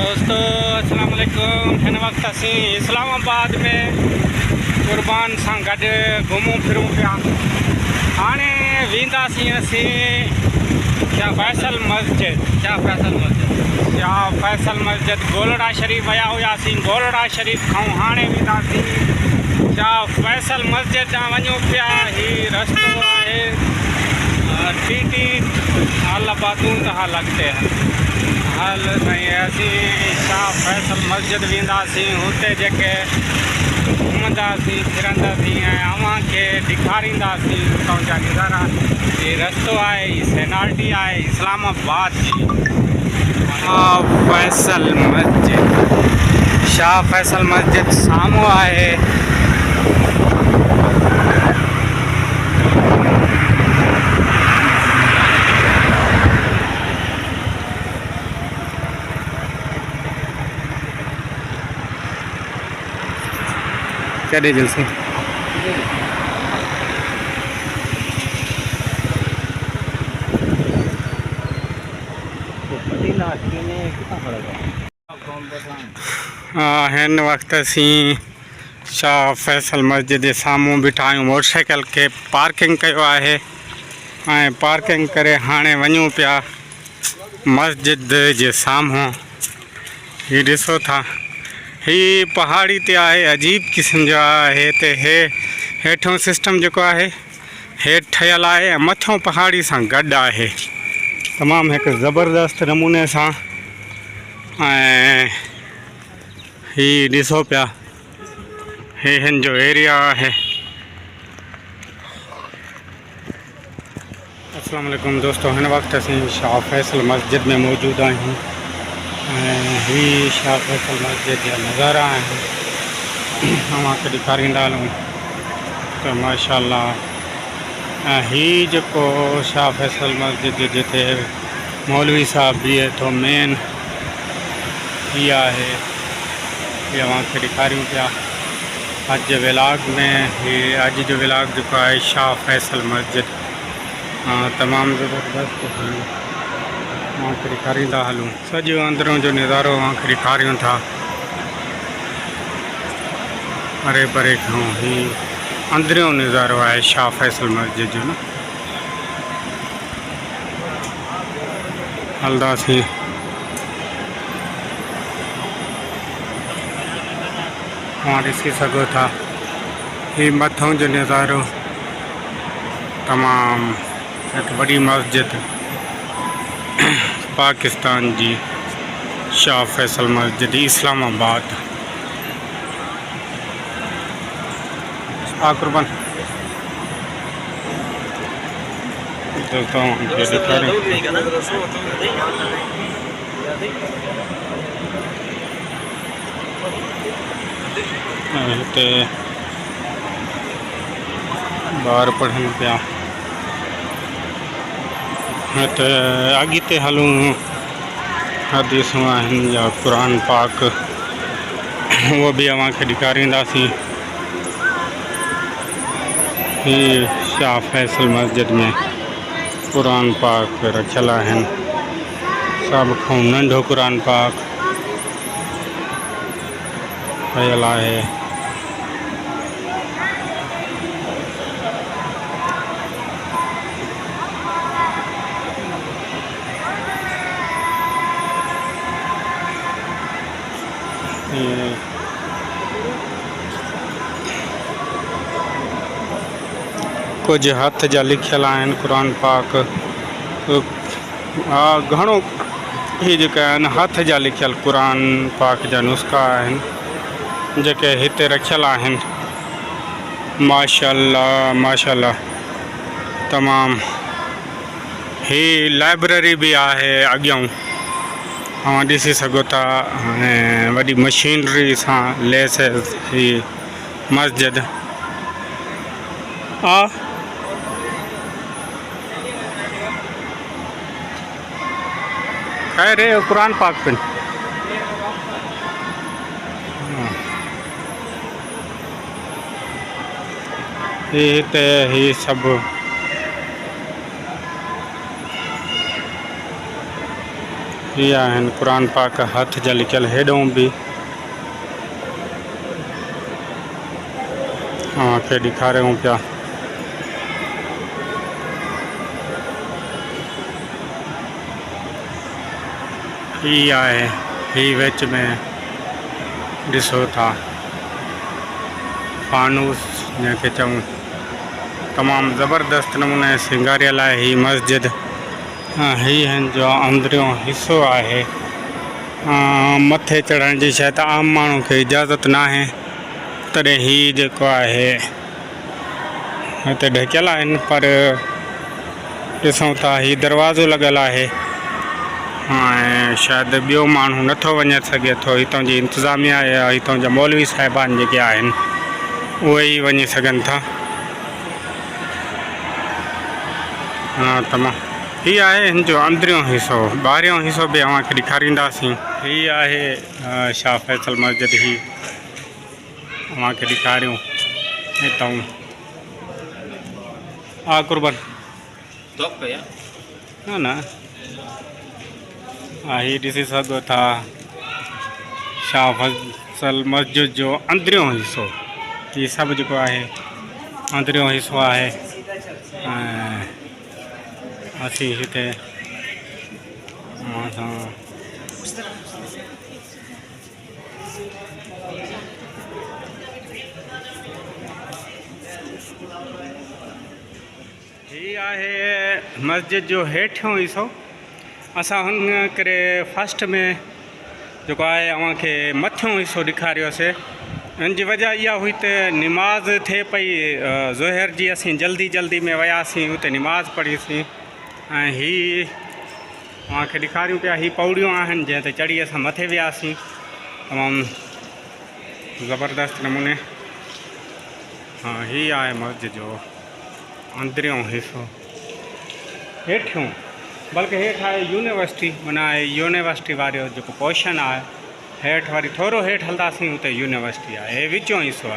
दोस्तों अस्सलाम वालेकुम। हिन वक्त असी इस्लामाबाद में कुर्बान सां गॾु घुमूं फिरूं पिया। हाणे वेंदासीं असी शाह फैसल मस्जिद गोलड़ा शरीफ़ विया हुआसीं। गोलड़ा शरीफ़ खां हाणे वेंदासीं शाह फैसल मस्जिद ॾांहुं वञूं पिया। हीउ रस्तो आहे टीटी हाल बातून तहा लगते हैं हाल साईं। असीं शाह फैसल मस्जिद वेंदासीं, हुते जेके घुमंदासीं फिरंदासीं ऐं अव्हांखे ॾेखारींदासीं हुतां जा नज़ारा। हीउ रस्तो आहे, हीउ सेनाल्टी आहे इस्लामाबाद जी। शाह फैसल मस्जिद साम्हूं आहे। कॾहिं जलसे हिन वक्त असीं शाह फैसल मस्जिद जे साम्हूं बीठा आहियूं। मोटरसाइकिल खे पार्किंग कयो आहे ऐं पार्किंग करे हाणे वञूं पिया मस्जिद जे साम्हूं। हीउ ॾिसो था, ही पहाड़ी ते आहे, अजीब क़िस्म जो आहे। हिते हेठों सिस्टम जेको आहे हेठि ठहियल आहे ऐं मथों पहाड़ी सां गॾु आहे। तमामु हिकु ज़बरदस्त नमूने सां। ऐं हीउ ॾिसो पिया, हीउ हिन जो एरिया आहे। अस्सलाम वालेकुम दोस्तों, हिन वक़्तु असीं शाह फैसल मस्जिद में मौजूदु आहियूं ऐं हीउ शाह फैसल मस्जिद जा नज़ारा आहिनि। तव्हांखे ॾेखारींदा हलूं त माशाअल्लाह। ऐं हीउ जेको शाह फैसल मस्जिद जिते मौलवी साहब बीहे थो मेन, हीअ आहे। हीअ तव्हांखे ॾेखारियूं पिया अॼु जे व्लॉग में। हीअ अॼु जो व्लॉग जेको आहे शाह फैसल मस्जिद तमामु ज़बरदस्त तव्हांखे ॾेखारींदा हलूं। सॼो अंदरों जो नज़ारो तव्हांखे ॾेखारियूं था परे परे खां। हीउ अंदरियों नज़ारो आहे शाह फैसल मस्जिद जो न। हलंदासीं तव्हां ॾिसी सघो था, हीउ मथों जो नज़ारो। तमामु हिकु वॾी मस्जिद पाकिस्तान जी शाह फैसल मस्जिद इस्लामाबाद। कुर्बान हिते ॿार पढ़नि पिया। हिते अॻिते हलूं, हदीसूं आहिनि या क़ुरान पाक, उहो बि तव्हांखे ॾेखारींदासीं। हीउ शाह फैसल मस्जिद में क़ुरान पाक रखियल आहिनि। सभ खां नंढो क़ुरान पाक ठहियल आहे। कुछ हथ जा लिखियल आहिनि क़ुरान पाक। घणो ही जेके आहिनि हथ जा लिखियल क़ुरान पाक जा नुस्ख़ा आहिनि जेके हिते रखियल आहिनि। माशाअल्लाह माशाअल्लाह तमामु। ही लाइब्रेरी भी आहे अॻियां, तव्हां ॾिसी सघो था। ऐं वॾी मशीनरी सां लैस ही मस्जिद खैर है कुरान पाक पे। ये सब ये आहिनि क़ुरान पाक हथ जा लिखियल हेॾों बि तव्हांखे ॾेखारियूं पिया। ही आहे ही विच में ॾिसो था फानूस जंहिंखे चऊं तमामु ज़बरदस्त नमूने सिंगारियल आहे ही मस्जिद। ही हिन जो अंदरियों हिसो आहे। मथे चढ़ण जी शायदि आम माण्हू खे इजाज़त न आहे, तॾहिं ही जेको आहे हिते ढकियल आहिनि, पर ॾिसूं था ही दरवाज़ो लॻल आहे ऐं शायदि ॿियो माण्हू नथो वञे सघे थो। हितां जी इंतिज़ामिया या हितां जा मौलवी साहिबान जेके आहिनि उहे ई वञी सघनि था। तमामु ही आहे हिन जो अंदरियों हिसो। ॿाहिरियों हिसो बि तव्हांखे ॾेखारींदासीं। ही आहे शाह फैसल मस्जिद। ही तव्हांखे ॾेखारियूं हितां कुर्बन न ही ॾिसी सघो था शाह फैसल मस्जिद जो अंदरियों हिसो। ही सभु जेको आहे अंदरियों हिसो आहे। असीं हिते ही आहे मस्जिद जो हेठियों हिसो। असां हुन करे फस्ट में जेको आहे तव्हांखे मथियों हिसो ॾेखारियोसीं। हिन जी वजह इहा हुई त निमाज़ थिए पई ज़ोहर जी। असीं जल्दी में वियासीं, हुते निमाज़ पढ़ीसीं ऐं ही तव्हांखे ॾेखारियूं पिया। ही पौड़ियूं आहिनि जंहिं ते चढ़ी असां मथे वियासीं तमामु ज़बरदस्त नमूने। ही आहे मस्जिद जो अंदरियों हिसो। हेठियों बल्कि हेठि आहे यूनिवर्सिटी, माना यूनिवर्सिटी वारो जेको पोर्शन आहे। हेठि वरी थोरो हेठि हलंदासीं हुते यूनिवर्सिटी आहे। हे विचों हिसो आहे।